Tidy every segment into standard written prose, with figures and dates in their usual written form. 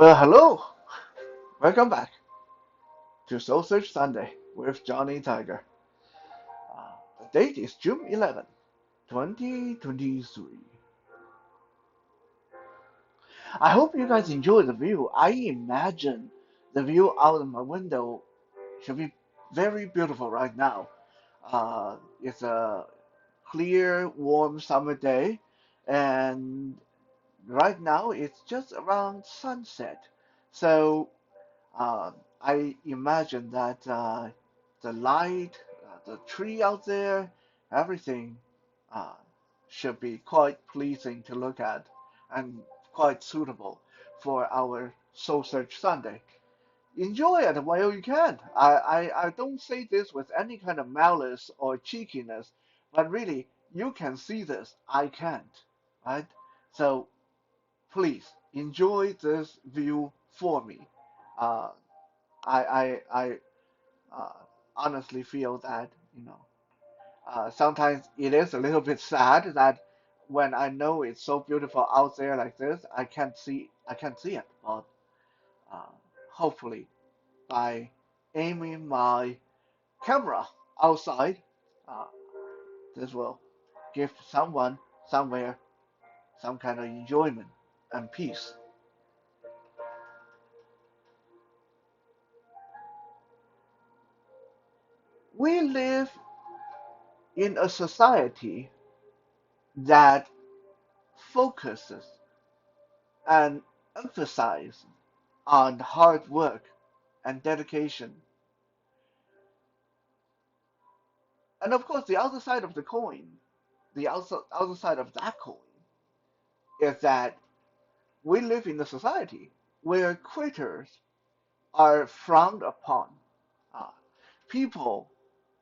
Well, hello. Welcome back to Soul Search Sunday with Johnny Tiger. The date is June 11th, 2023. I hope you guys enjoy the view. I imagine the view out of my window should be very beautiful right now. It's a clear, warm summer day, and right now it's just around sunset. So I imagine that the light, the tree out there, everything uh, should be quite pleasing to look at and quite suitable for our Soul Search Sunday. Enjoy it while you can. I don't say this with any kind of malice or cheekiness, but really, you can see this. I can't, right? So please enjoy this view for me. Uh, I uh, honestly feel that, sometimes it is a little bit sad that when I know it's so beautiful out there like this, I can't see it. But uh, hopefully, by aiming my camera outside, uh, this will give someone somewhere some kind of enjoyment and peace. We live in a society that focuses and emphasizes on hard work and dedication. And of course, the other side of the coin, the other side of that coin, is that we live in a society where quitters are frowned upon. Uh, People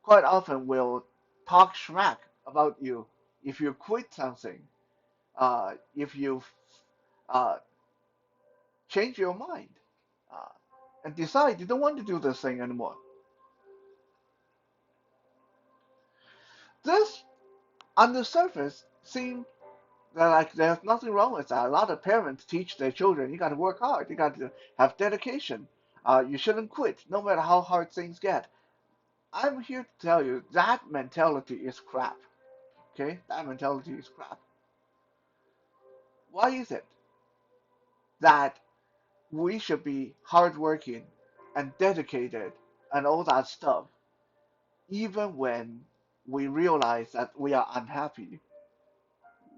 quite often will talk smack about you if you quit something, if you uh, change your mind uh, and decide you don't want to do this thing anymore. This, on the surface, seems like there's nothing wrong with that. A lot of parents teach their children, you got to work hard, you got to have dedication. You shouldn't quit, no matter how hard things get. I'm here to tell you that mentality is crap. Okay, that mentality is crap. Why is it that we should be hardworking and dedicated and all that stuff, even when we realize that we are unhappy?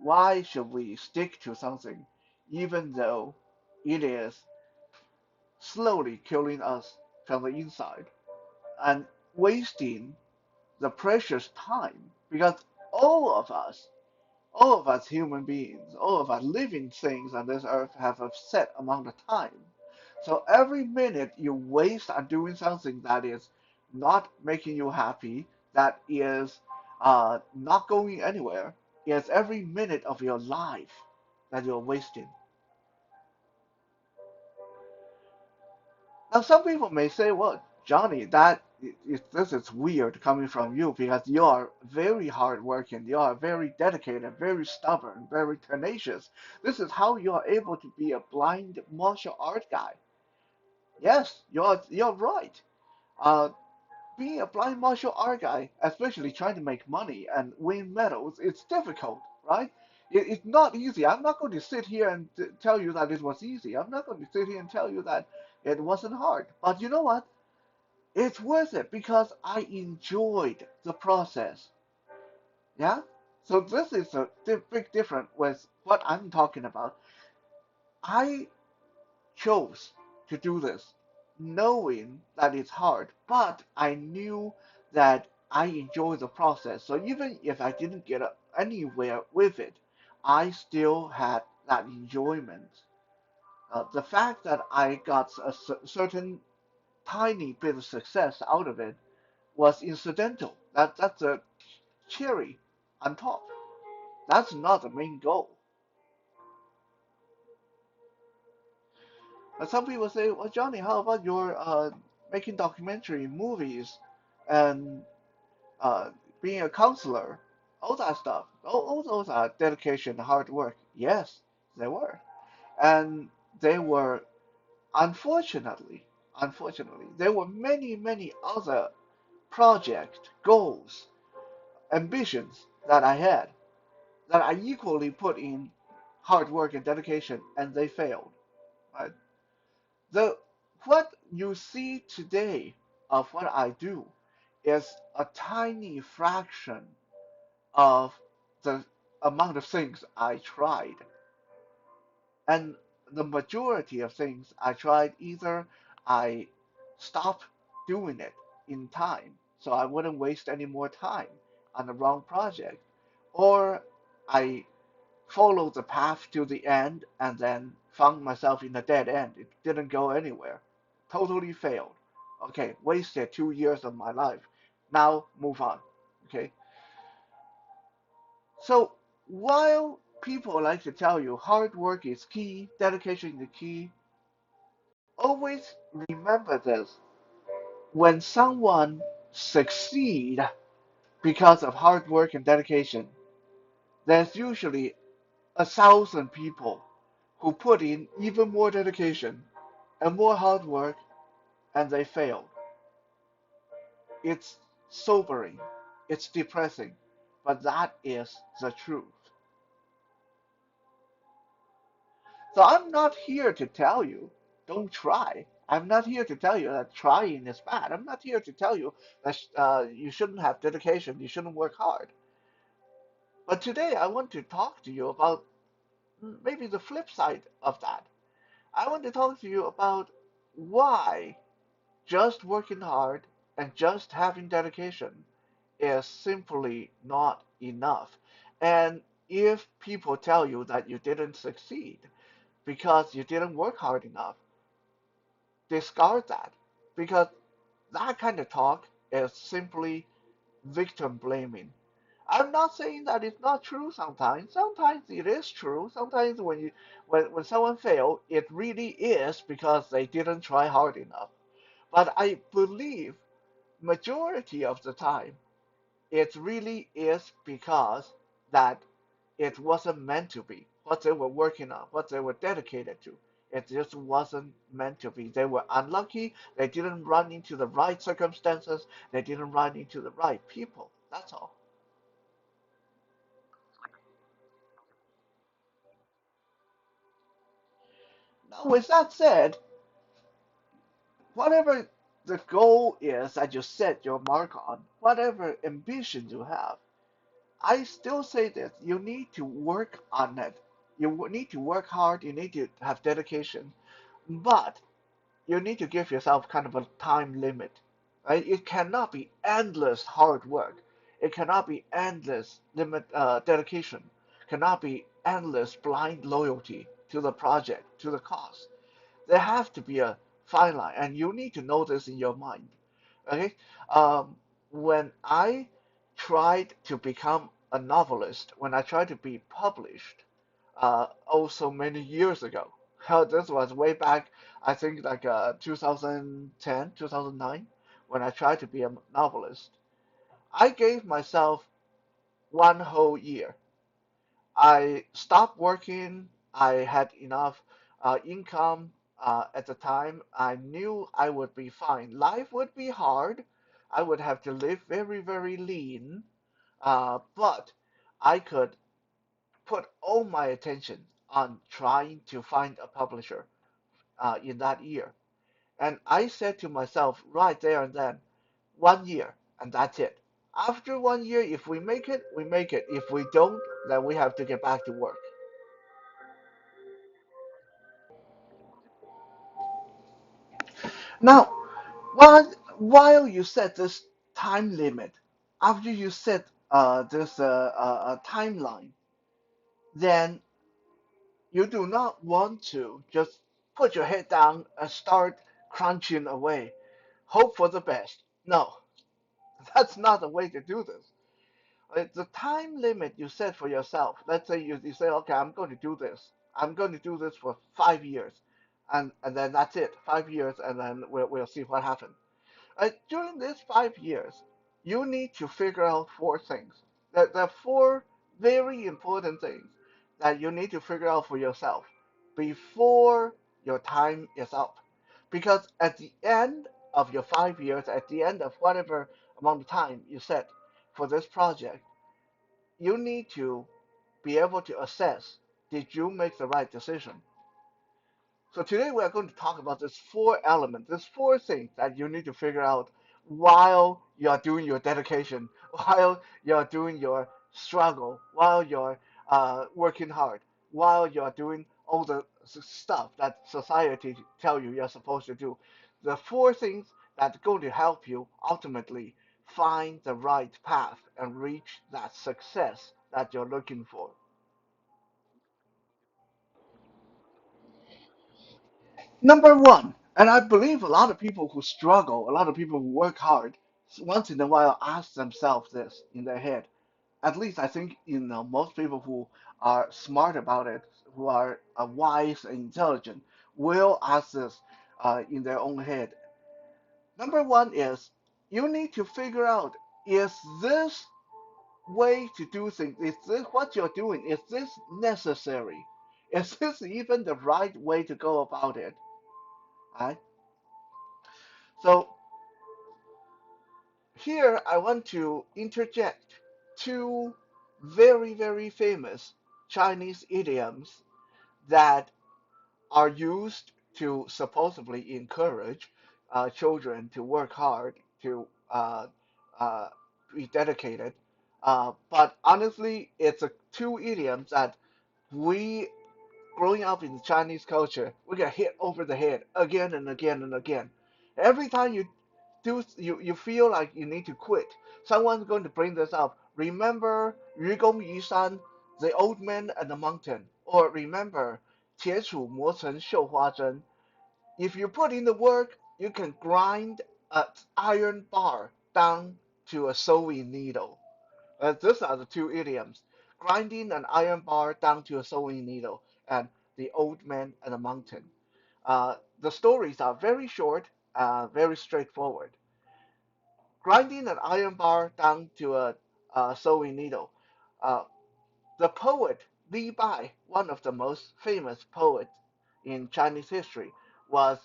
Why should we stick to something, even though it is slowly killing us from the inside and wasting the precious time? Because all of us, all of us human beings, all of us living things on this earth have a set amount of time. So every minute you waste on doing something that is not making you happy, that is not going anywhere, is every minute of your life that you're wasting. Now, some people may say, well, Johnny, this is weird coming from you because you are very hardworking, you are very dedicated, very stubborn, very tenacious. This is how you are able to be a blind martial art guy. Yes, you're right. Uh, Being a blind martial art guy, especially trying to make money and win medals, it's difficult, right? It's not easy. I'm not going to sit here and tell you that it was easy. I'm not going to sit here and tell you that it wasn't hard. But you know what? It's worth it because I enjoyed the process. Yeah? So this is a big difference with what I'm talking about. I chose to do this knowing that it's hard, but I knew that I enjoy the process. So even if I didn't get anywhere with it, I still had that enjoyment. The fact that I got a certain tiny bit of success out of it was incidental. That's a cherry on top. That's not the main goal. And some people say, well, Johnny, how about your making documentary movies and uh, being a counselor, all that stuff? All those are dedication, hard work. Yes, they were, and they were. Unfortunately, unfortunately, there were many, many other projects, goals, ambitions that I had that I equally put in hard work and dedication, and they failed. Right? The what you see today of what I do is a tiny fraction of the amount of things I tried. And the majority of things I tried, either I stopped doing it in time so I wouldn't waste any more time on the wrong project, or I followed the path to the end and then found myself in a dead end. It didn't go anywhere. Totally failed. Okay, wasted 2 years of my life. Now move on. Okay, so while people like to tell you hard work is key, dedication is key, always remember this. When someone succeed because of hard work and dedication, there's usually 1,000 people who put in even more dedication and more hard work and they fail. It's sobering, it's depressing, but that is the truth. So I'm not here to tell you don't try. I'm not here to tell you that trying is bad. I'm not here to tell you that you shouldn't have dedication, you shouldn't work hard. But today I want to talk to you about maybe the flip side of that. I want to talk to you about why just working hard and just having dedication is simply not enough. And if people tell you that you didn't succeed because you didn't work hard enough, discard that, because that kind of talk is simply victim blaming. I'm not saying that it's not true sometimes. Sometimes it is true. Sometimes when someone fails, it really is because they didn't try hard enough. But I believe majority of the time it really is because that it wasn't meant to be. What they were working on, what they were dedicated to. It just wasn't meant to be. They were unlucky. They didn't run into the right circumstances. They didn't run into the right people. That's all. Now, with that said, whatever the goal is that you set your mark on, whatever ambition you have, I still say this, you need to work on it. You need to work hard, you need to have dedication, but you need to give yourself kind of a time limit. Right? It cannot be endless hard work. It cannot be endless dedication. Cannot be endless blind loyalty to the project, to the cause. There has to be a fine line, and you need to know this in your mind. Okay? When I tried to become a novelist, when I tried to be published, oh, so many years ago. This was way back, I think like 2010, 2009, when I tried to be a novelist. I gave myself 1 whole year. I stopped working. I had enough income at the time. I knew I would be fine. Life would be hard. I would have to live very, very lean. But I could put all my attention on trying to find a publisher in that year. And I said to myself right there and then, 1 year, and that's it. After 1 year, if we make it, we make it. If we don't, then we have to get back to work. Now, while you set this time limit, after you set this timeline, then you do not want to just put your head down and start crunching away. Hope for the best. No, that's not the way to do this. The time limit you set for yourself, let's say you say, okay, I'm going to do this. I'm going to do this for 5 years. And then that's it, 5 years, and then we'll see what happens. During these 5 years, you need to figure out four things. There are four very important things that you need to figure out for yourself before your time is up. Because at the end of your 5 years, at the end of whatever amount of time you set for this project, you need to be able to assess, did you make the right decision? So today we are going to talk about these four elements, these four things that you need to figure out while you are doing your dedication, while you are doing your struggle, while you're working hard, while you are doing all the stuff that society tell you you're supposed to do. The four things that are going to help you ultimately find the right path and reach that success that you're looking for. Number one, and I believe a lot of people who struggle, a lot of people who work hard, once in a while ask themselves this in their head. At least I think most people who are smart about it, who are wise and intelligent, will ask this in their own head. Number one is you need to figure out, is this way to do things, is this what you're doing, is this necessary? Is this even the right way to go about it? Right? So here I want to interject two very, very famous Chinese idioms that are used to supposedly encourage children to work hard, to uh, be dedicated. But honestly, it's two idioms that we, growing up in Chinese culture, we get hit over the head again and again and again. Every time you feel like you need to quit, someone's going to bring this up. Remember Yu Gong Yu Shan, the old man and the mountain, or remember 铁杵磨成绣花针. If you put in the work, you can grind an iron bar down to a sewing needle. These are the two idioms: grinding an iron bar down to a sewing needle, and the old man and the mountain. The stories are very short, very straightforward. Grinding an iron bar down to a sewing needle. Uh, the poet Li Bai, one of the most famous poets in Chinese history, was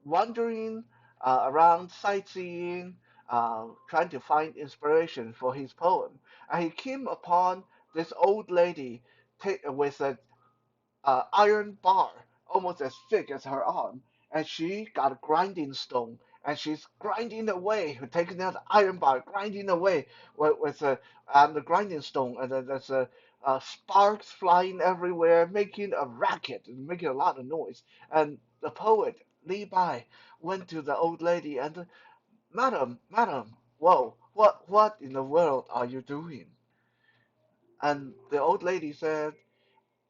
wandering around sightseeing, trying to find inspiration for his poem. And he came upon this old lady with a iron bar almost as thick as her arm, and she got a grinding stone, and she's grinding away, taking out the iron bar, grinding away with the grinding stone, and then there's sparks flying everywhere, making a racket, making a lot of noise. And the poet Li Bai went to the old lady and, Madam, Madam, whoa, what in the world are you doing? And the old lady said,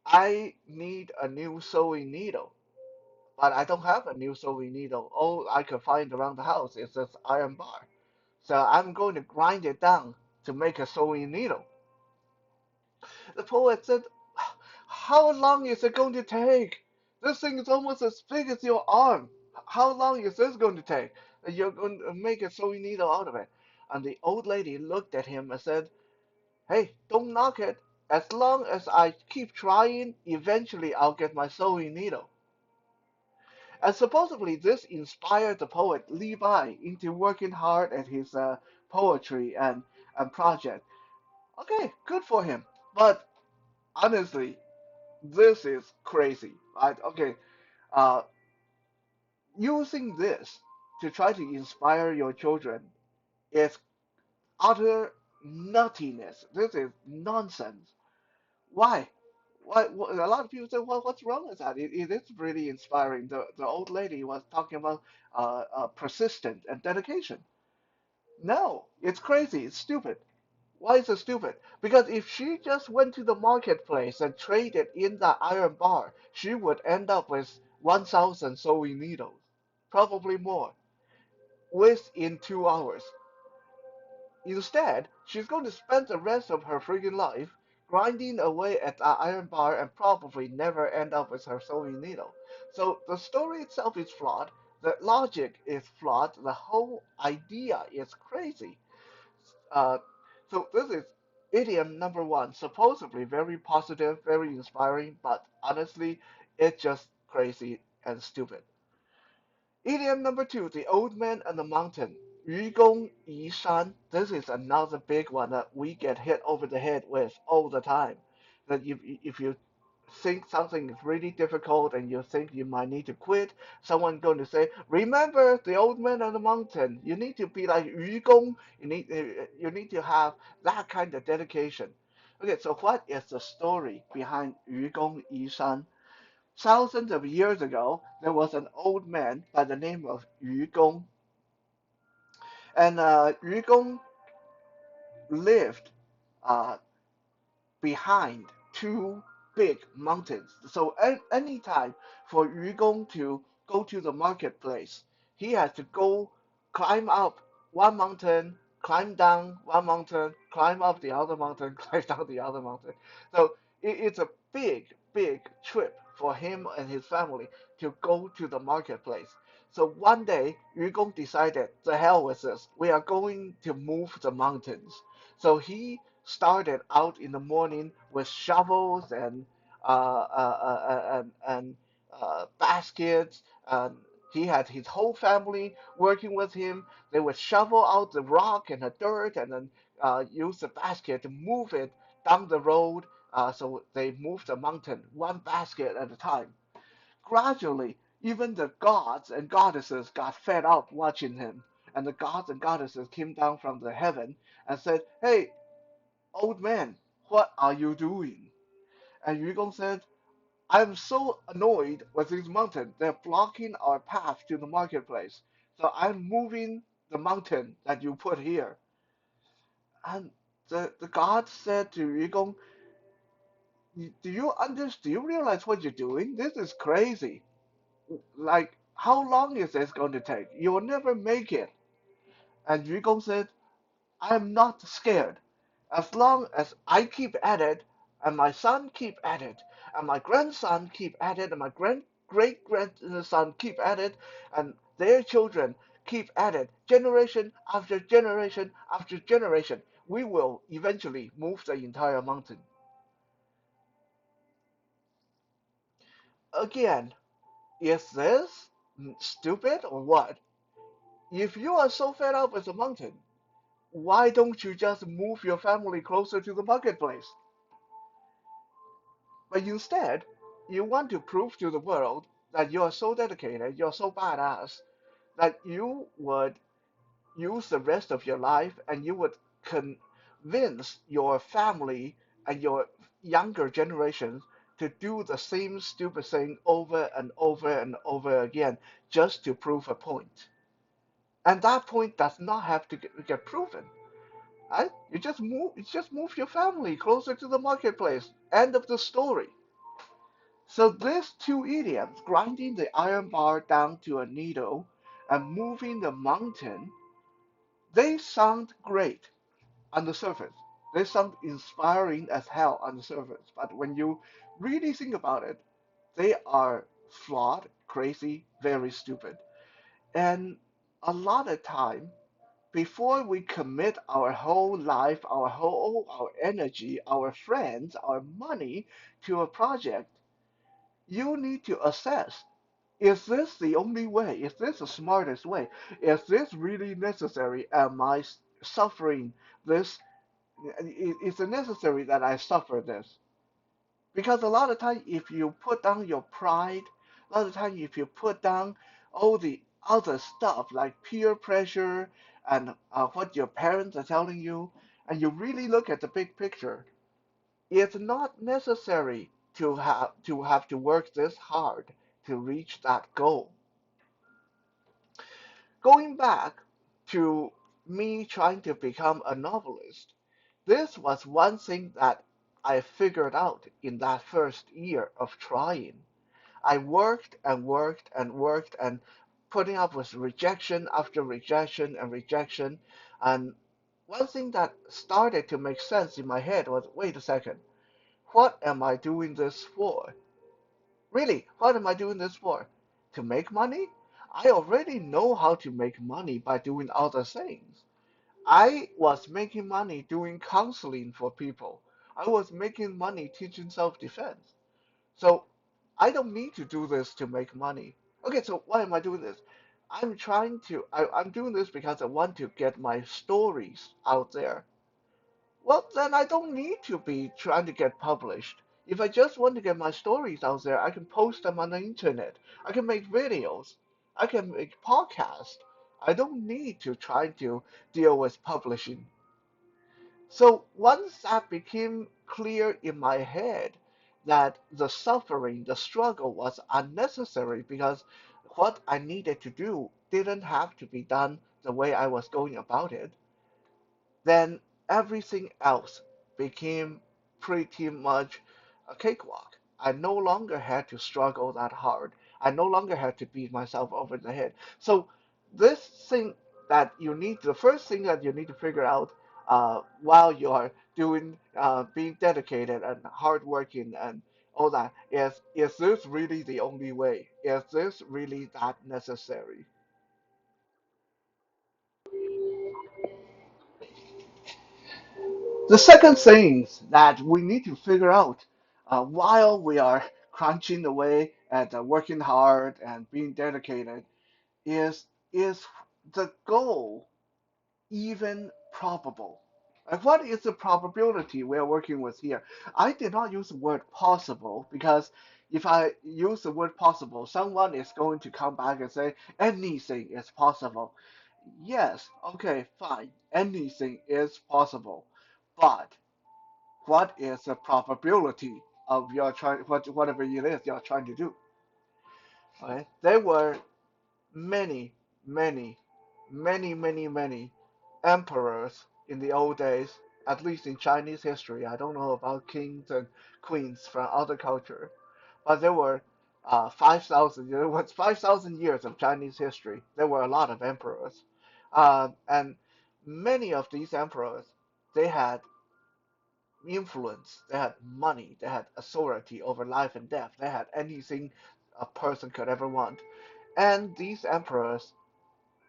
I need a new sewing needle, but I don't have a new sewing needle. All I could find around the house is this iron bar. So I'm going to grind it down to make a sewing needle. The poet said, how long is it going to take? This thing is almost as big as your arm. How long is this going to take? You're going to make a sewing needle out of it. And the old lady looked at him and said, hey, don't knock it. As long as I keep trying, eventually I'll get my sewing needle. And supposedly this inspired the poet Li Bai into working hard at his poetry and project. Okay, good for him. But honestly, this is crazy, right? Okay, uh, using this to try to inspire your children is utter nuttiness. This is nonsense. Why? A lot of people say, well, what's wrong with that? It is really inspiring. The old lady was talking about persistence and dedication. No, it's crazy. It's stupid. Why is it stupid? Because if she just went to the marketplace and traded in that iron bar, she would end up with 1,000 sewing needles, probably more, within 2 hours. Instead, she's going to spend the rest of her freaking life grinding away at that iron bar and probably never end up with her sewing needle. So the story itself is flawed, the logic is flawed, the whole idea is crazy. Uh, so this is idiom number one, supposedly very positive, very inspiring, but honestly, it's just crazy and stupid. Idiom number two, the old man and the mountain. 愚公移山. This is another big one that we get hit over the head with all the time. That if you think something is really difficult and you think you might need to quit, someone's going to say, "Remember the old man and the mountain." You need to be like 愚公. You need to have that kind of dedication. Okay, so what is the story behind 愚公移山? Thousands of years ago, there was an old man by the name of Yu Gong, and Yu Gong lived uh, behind two big mountains. So any time for Yu Gong to go to the marketplace, he had to go climb up one mountain, climb down one mountain, climb up the other mountain, climb down the other mountain. So it's a big, big trip for him and his family to go to the marketplace. So one day, Yu Gong decided, the hell with this. We are going to move the mountains. So he started out in the morning with shovels and baskets. And he had his whole family working with him. They would shovel out the rock and the dirt and then use the basket to move it down the road. So they moved the mountain one basket at a time. Gradually, even the gods and goddesses got fed up watching him. And the gods and goddesses came down from the heaven and said, "Hey, old man, what are you doing?" And Yu Gong said, "I'm so annoyed with these mountains. They're blocking our path to the marketplace. So I'm moving the mountain that you put here." And the god said to Yu Gong, Do you realize what you're doing? This is crazy. Like, how long is this going to take? You'll never make it." And Yu Gong said, "I'm not scared. As long as I keep at it, and my son keep at it, and my grandson keep at it, and my great grandson keep at it, and their children keep at it, generation after generation after generation, we will eventually move the entire mountain." Again, is this stupid or what? If you are so fed up with the mountain, why don't you just move your family closer to the marketplace? But instead, you want to prove to the world that you're so dedicated, you're so badass, that you would use the rest of your life and you would convince your family and your younger generations to do the same stupid thing over and over and over again just to prove a point. And that point does not have to get proven. Right? You just move your family closer to the marketplace. End of the story. So these two idioms, grinding the iron bar down to a needle and moving the mountain, they sound great on the surface. They sound inspiring as hell on the surface. But when you really think about it, they are flawed, crazy, very stupid. And a lot of time, before we commit our whole life, our energy, our friends, our money to a project, you need to assess, is this the only way? Is this the smartest way? Is this really necessary? Am I suffering this? Is it necessary that I suffer this? Because a lot of times, if you put down your pride, a lot of times, if you put down all the other stuff like peer pressure and what your parents are telling you, and you really look at the big picture, it's not necessary to work this hard to reach that goal. Going back to me trying to become a novelist, this was one thing that I figured out in that first year of trying. I worked and worked and worked and putting up with rejection after rejection and rejection. And one thing that started to make sense in my head was, wait a second, what am I doing this for? Really, what am I doing this for? To make money? I already know how to make money by doing other things. I was making money doing counseling for people. I was making money teaching self-defense. So I don't need to do this to make money. Okay, so why am I doing this? I'm doing this because I want to get my stories out there. Well, then I don't need to be trying to get published. If I just want to get my stories out there, I can post them on the internet. I can make videos. I can make podcasts. I don't need to try to deal with publishing. So once that became clear in my head that the suffering, the struggle was unnecessary because what I needed to do didn't have to be done the way I was going about it, then everything else became pretty much a cakewalk. I no longer had to struggle that hard. I no longer had to beat myself over the head. So this thing the first thing that you need to figure out while you are being dedicated and hardworking and all that is this really the only way? Is this really that necessary? The second thing that we need to figure out while we are crunching away at working hard and being dedicated is the goal even probable? Like what is the probability we are working with here? I did not use the word possible because if I use the word possible, someone is going to come back and say anything is possible. Yes, okay, fine. Anything is possible. But what is the probability of your whatever it is you're trying to do? Okay? There were many, many, many emperors in the old days, at least in Chinese history. I don't know about kings and queens from other culture, but there were 5,000. There was 5,000 years of Chinese history. There were a lot of emperors, and many of these emperors they had influence, they had money, they had authority over life and death, they had anything a person could ever want. And these emperors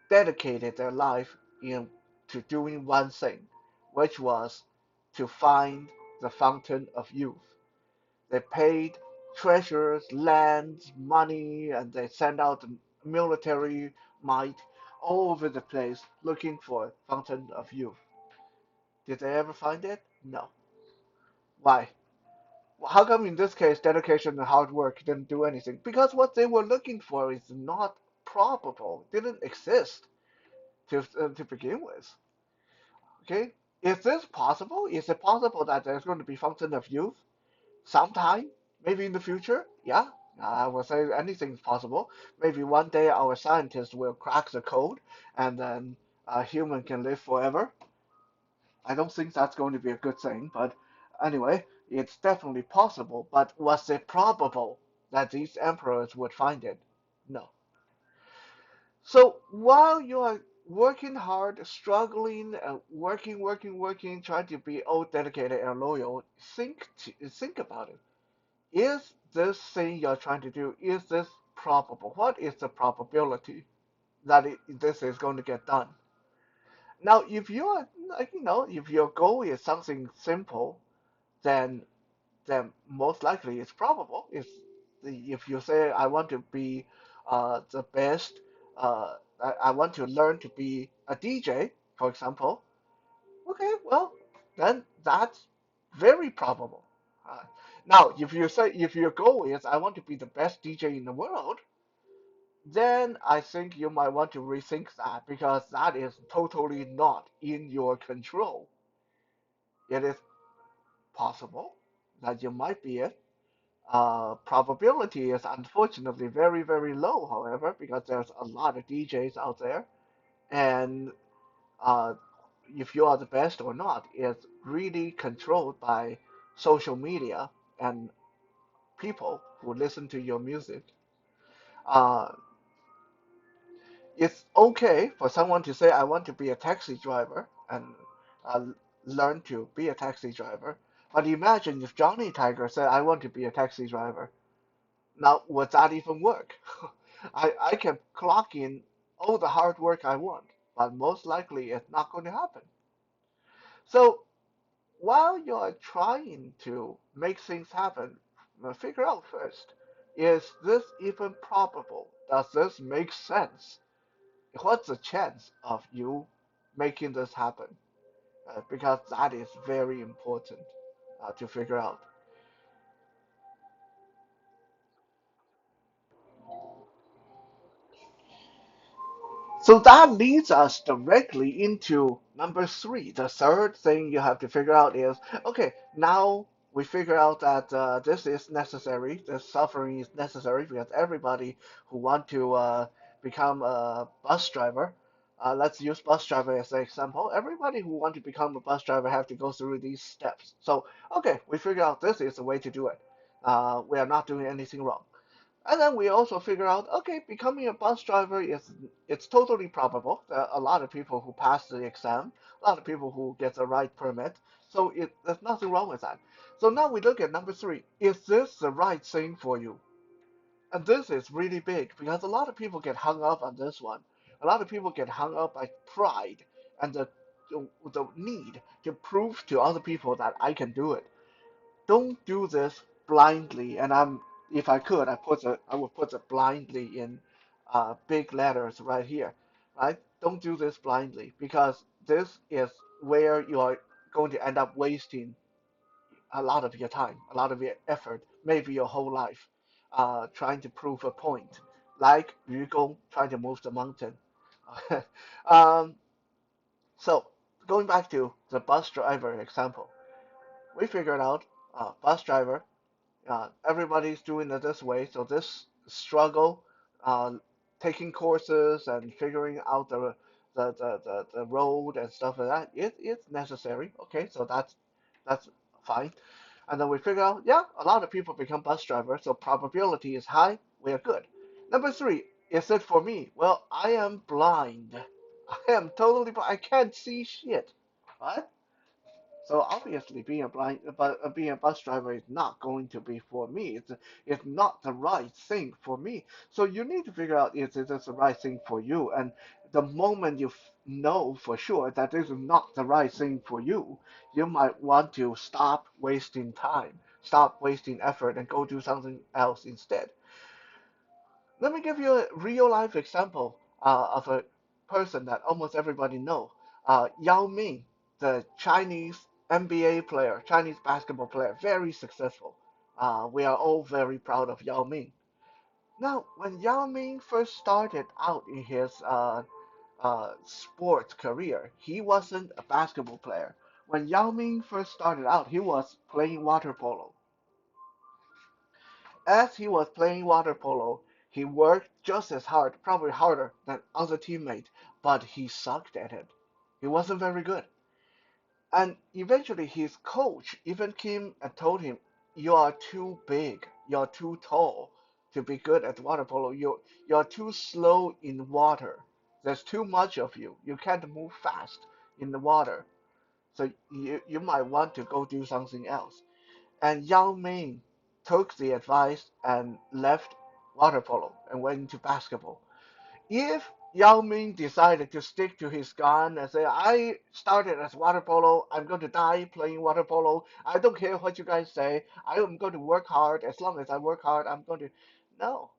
dedicated their life to doing one thing, which was to find the fountain of youth. They paid treasures, lands, money, and they sent out military might all over the place looking for fountain of youth. Did they ever find it? No. Why? How come in this case dedication and hard work didn't do anything? Because what they were looking for is not probable, didn't exist to begin with. Okay, is this possible? Is it possible that there's going to be fountain of youth sometime, maybe in the future? Yeah, I will say anything's possible. Maybe one day our scientists will crack the code, and then a human can live forever. I don't think that's going to be a good thing, but anyway, it's definitely possible. But was it probable that these emperors would find it? No. So while you are working hard, struggling, working, trying to be all dedicated and loyal, think about it. Is this thing you're trying to do, is this probable? What is the probability that this is going to get done? Now, if you're like, if your goal is something simple, then most likely it's probable. If you say I want to be the best, I want to learn to be a DJ, for example. Okay, well then that's very probable. Uh, Now, if your goal is I want to be the best DJ in the world, then I think you might want to rethink that because that is totally not in your control. It is possible that you might be it. Probability is unfortunately very, very low, however, because there's a lot of DJs out there, and uh, if you are the best or not is really controlled by social media and people who listen to your music. Uh, it's okay for someone to say, I want to be a taxi driver and uh, learn to be a taxi driver. But imagine if Johnny Tiger said, I want to be a taxi driver. Now, would that even work? I can clock in all the hard work I want, but most likely it's not going to happen. So while you're trying to make things happen, figure out first, is this even probable? Does this make sense? what's the chance of you making this happen? Because that is very important to figure out. So that leads us directly into number three. The third thing you have to figure out is okay, now we figure out that this is necessary, this suffering is necessary because everybody who want to become a bus driver, let's use bus driver as an example. Everybody who want to become a bus driver have to go through these steps. So, okay, we figure out this is the way to do it. We are not doing anything wrong. And then we also figure out, okay, becoming a bus driver is it's totally probable. There are a lot of people who pass the exam, a lot of people who get the right permit. So there's nothing wrong with that. So now we look at number three. Is this the right thing for you? And this is really big because a lot of people get hung up on this one. A lot of people get hung up by pride and the need to prove to other people that I can do it. Don't do this blindly. And if I could, I would put the blindly in big letters right here, right? Don't do this blindly because this is where you are going to end up wasting a lot of your time, a lot of your effort, maybe your whole life, trying to prove a point, like Yu Gong trying to move the mountain. um, so going back to the bus driver example, we figured out bus driver everybody's doing it this way. So this struggle, uh, taking courses and figuring out the road and stuff like that, it's necessary. Okay, so that's fine. And then we figure out, yeah, a lot of people become bus drivers, so probability is high. We are good. Number three, is it for me? Well, I am blind. I am totally blind. I can't see shit. What? So obviously, being a bus driver is not going to be for me. It's not the right thing for me. So you need to figure out is this the right thing for you. And the moment you know for sure that this is not the right thing for you, you might want to stop wasting time, stop wasting effort, and go do something else instead. Let me give you a real life example of a person that almost everybody know. Yao Ming, the Chinese NBA player, Chinese basketball player, very successful. We are all very proud of Yao Ming. Now, when Yao Ming first started out in his sports career, he wasn't a basketball player. When Yao Ming first started out, he was playing water polo. As he was playing water polo, he worked just as hard, probably harder than other teammates, but he sucked at it. He wasn't very good. And eventually his coach even came and told him, "You are too big, you're too tall to be good at water polo. You're too slow in water. There's too much of you. You can't move fast in the water. So you might want to go do something else." And Yao Ming took the advice and left water polo and went into basketball. If Yao Ming decided to stick to his gun and say, "I started as water polo, I'm going to die playing water polo, I don't care what you guys say, I am going to work hard, as long as I work hard, I'm going to," no,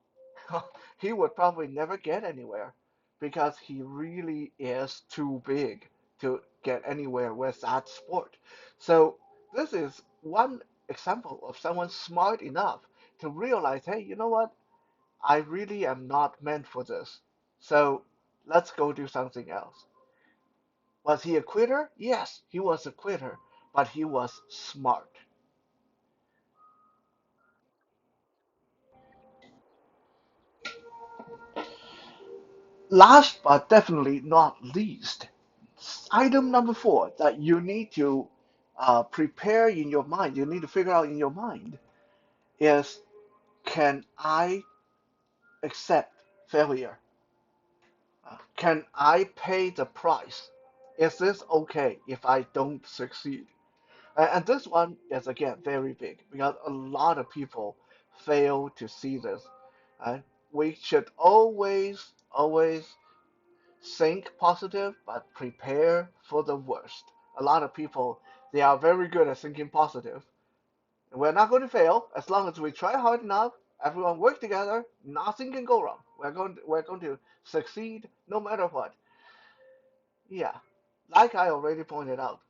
he would probably never get anywhere because he really is too big to get anywhere with that sport. So this is one example of someone smart enough to realize, hey, you know what? I really am not meant for this. So let's go do something else. Was he a quitter? Yes, he was a quitter, but he was smart. Last but definitely not least, item number four that you need to prepare in your mind, you need to figure out in your mind is, can I accept failure? Can I pay the price? Is this okay if I don't succeed? And this one is again very big because a lot of people fail to see this. Right? We should always think positive, but prepare for the worst. A lot of people, they are very good at thinking positive. We're not going to fail as long as we try hard enough. Everyone work together. Nothing can go wrong. We're going to succeed no matter what. Yeah, like I already pointed out,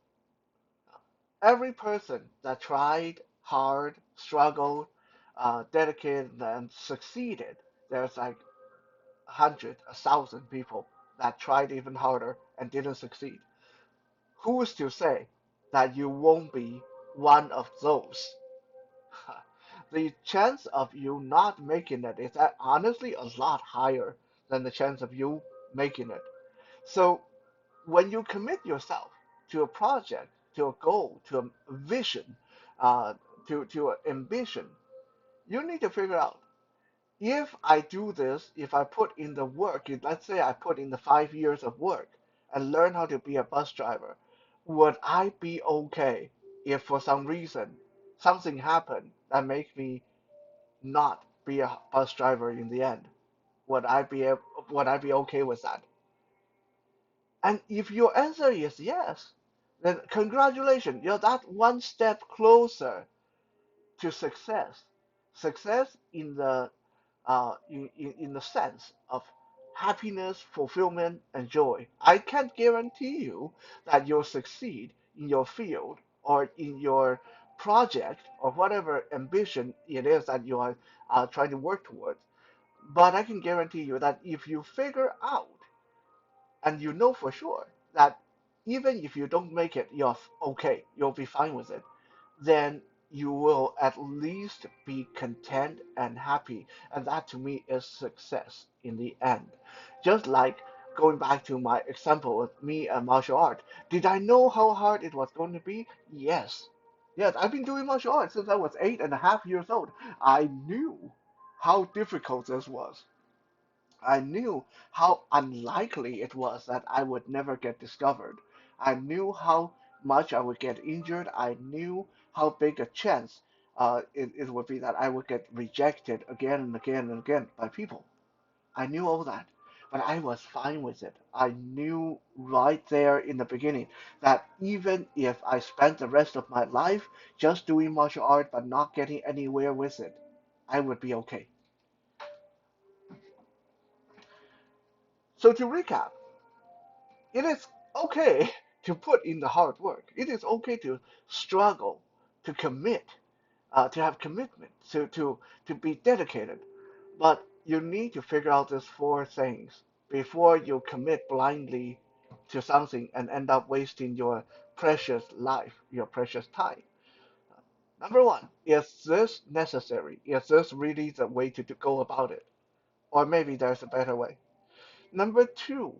every person that tried hard, struggled, dedicated, and succeeded, there's like 100, 1,000 people that tried even harder and didn't succeed. Who is to say that you won't be one of those? The chance of you not making it is honestly a lot higher than the chance of you making it. So when you commit yourself to a project, to a goal, to a vision, uh, to an ambition, you need to figure out if I do this, if I put in the work, let's say I put in the 5 years of work and learn how to be a bus driver, would I be okay if for some reason something happened that makes me not be a bus driver in the end? Would I be okay with that? And if your answer is yes, then congratulations, you're that one step closer to success. Success in the sense of happiness, fulfillment, and joy. I can't guarantee you that you'll succeed in your field or in your project or whatever ambition it is that you are trying to work towards. But I can guarantee you that if you figure out and you know for sure that even if you don't make it, you're okay, you'll be fine with it, then you will at least be content and happy. And that to me is success in the end. Just like going back to my example with me and martial art, did I know how hard it was going to be? Yes. Yes, I've been doing martial arts since I was 8.5 years old. I knew how difficult this was. I knew how unlikely it was that I would never get discovered. I knew how much I would get injured. I knew how big a chance it would be that I would get rejected again and again and again by people. I knew all that, but I was fine with it. I knew right there in the beginning that even if I spent the rest of my life just doing martial art but not getting anywhere with it, I would be okay. So to recap, it is okay to put in the hard work. It is okay to struggle, to commit, to have commitment, to be dedicated. But you need to figure out these four things before you commit blindly to something and end up wasting your precious life, your precious time. Number one, is this necessary? Is this really the way to go about it? Or maybe there's a better way. Number two,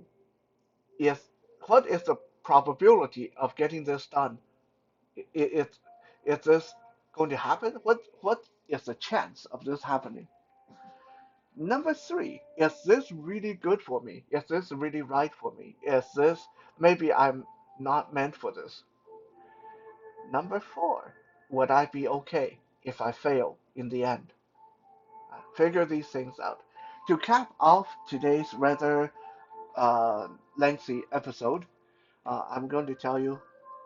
is what is the probability of getting this done? Is this going to happen? What is the chance of this happening? Number three, is this really good for me? Is this really right for me? Is this maybe I'm not meant for this? Number four, would I be okay if I fail in the end? Figure these things out. To cap off today's rather lengthy episode, I'm going to tell you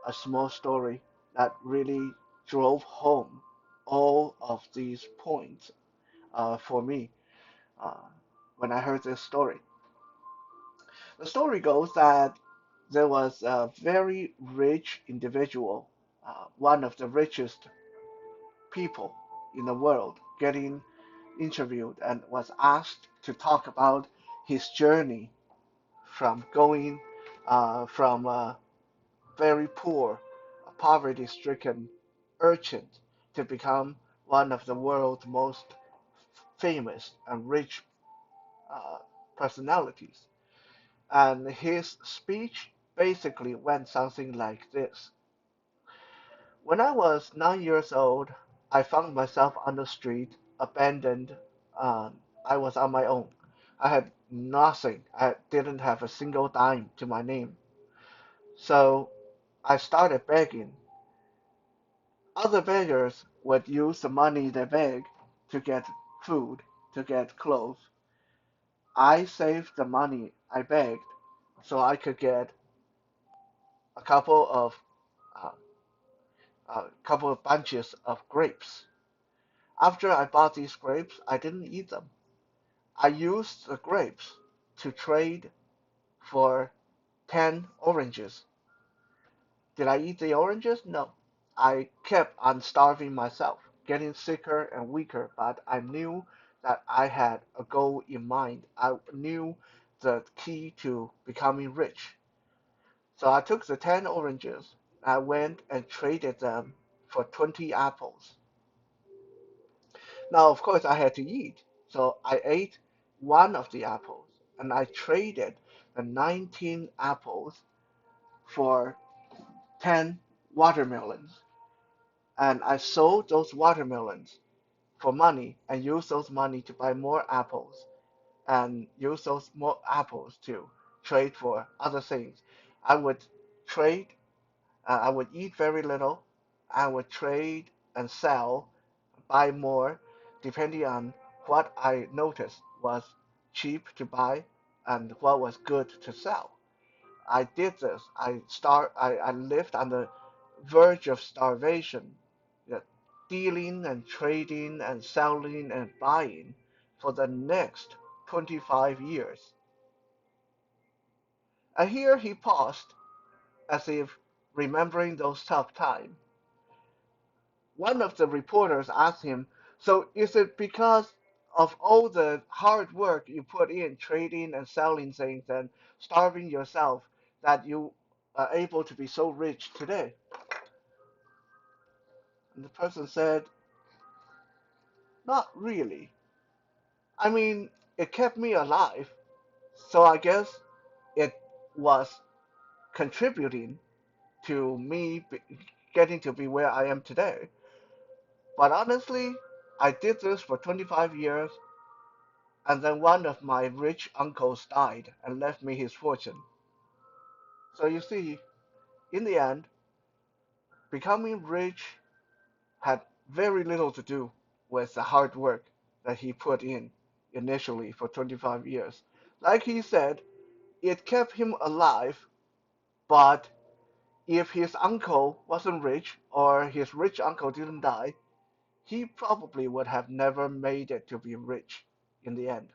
a small story that really drove home all of these points for me uh, when I heard this story. The story goes that there was a very rich individual, one of the richest people in the world, getting interviewed and was asked to talk about his journey from going from very poor, poverty-stricken urchin to become one of the world's most famous and rich uh, personalities. And his speech basically went something like this. When I was 9 years old, I found myself on the street, abandoned. I was on my own. I had nothing. I didn't have a single dime to my name. So I started begging. Other beggars would use the money they beg to get food, to get clothes. I saved the money I begged so I could get a couple of uh, a couple of bunches of grapes. After I bought these grapes, I didn't eat them. I used the grapes to trade for 10 oranges. Did I eat the oranges? No. I kept on starving myself, getting sicker and weaker, but I knew that I had a goal in mind. I knew the key to becoming rich. So I took the 10 oranges. I went and traded them for 20 apples. Now, of course, I had to eat. So I ate one of the apples and I traded the 19 apples for 10 watermelons. And I sold those watermelons for money and used those money to buy more apples and use those more apples to trade for other things. I would trade, I would eat very little. I would trade and sell, buy more, depending on what I noticed was cheap to buy and what was good to sell. I did this. I lived on the verge of starvation, you know, dealing and trading and selling and buying for the next 25 years. And here he paused, as if remembering those tough times. One of the reporters asked him, "So is it because of all the hard work you put in trading and selling things and starving yourself that you are able to be so rich today?" And the person said, "Not really. I mean, it kept me alive, so I guess it was contributing to me getting to be where I am today. But honestly, I did this for 25 years, and then one of my rich uncles died and left me his fortune. So you see, in the end, becoming rich had very little to do with the hard work that he put in initially for 25 years. Like he said, it kept him alive, but if his uncle wasn't rich or his rich uncle didn't die, he probably would have never made it to be rich in the end.